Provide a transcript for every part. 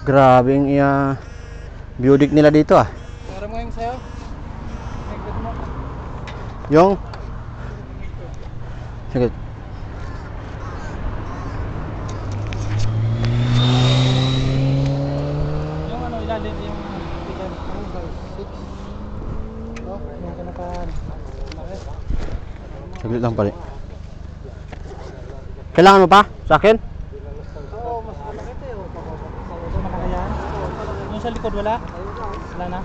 Grabe yung Buick nila dito ah. Para mo yung sayo. Nagpit mo. Yung sige. Yung ano ilalim yung pigan. 6. Oh, yung kanaka. Saglit lang pala. Kailangan mo pa sa akin? Oo, mas malaki ito. Ito makakayan. Yung sa likod wala? Wala na.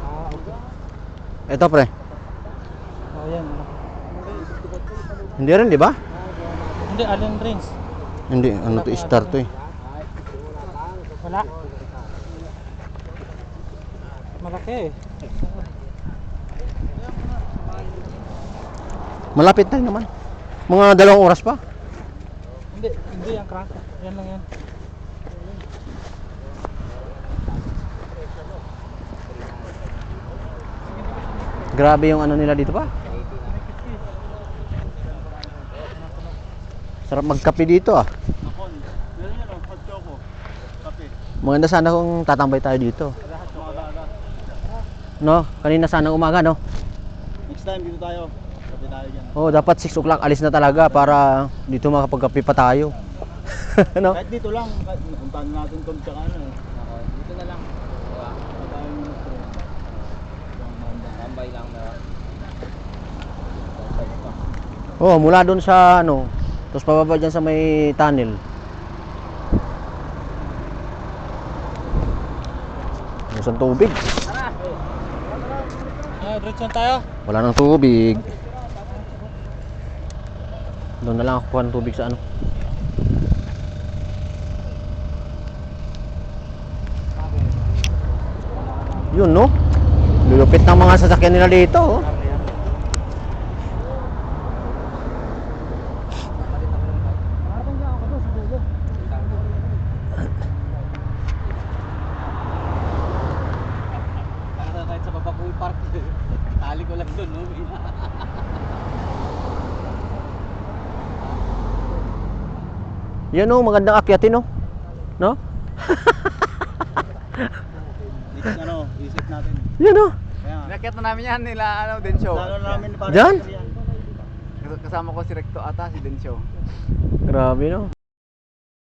Ah, okay. Ito pre. Oh, yan. Hindi rin, di ba? Hindi, allen range. Hindi, ano to, star to eh. Wala. Malaki eh. Malapit na rin naman. Mga 2 oras pa. Hindi ang crank. Yan lang yan. Grabe yung ano nila dito pa. Sarap magkape dito ah. Meron yan, hot choco. Kape. Maganda sana kung tatambay tayo dito. No, kanina sana umaga no. Next time dito tayo. Kape tayo dyan. Oh, dapat 6 o'clock alis na talaga para dito makapagkape pa tayo. No? Kahit dito lang, puntahan natin kung tsaka ano eh. Dito na lang. Tayo ministro. Tambay lang na. Oh, mula doon sa ano, tapos pababa dyan sa may tunnel. Saan tubig? Diretso tayo. Wala nang tubig. Doon na lang ako kuha ng tubig sa ano. Yun no? Lulupit ng mga sasakyan nila dito oh. Kahit sa Babacoy Park, tali ko lang doon, no? Yan oh, magandang akyatin oh. No? Ano, isip natin. Yan oh. Kaya, Nakita namin yan nila ano, Densyo. lalo namin para Diyan? Kasama ko si Recto ata, si Densyo. Grabe no.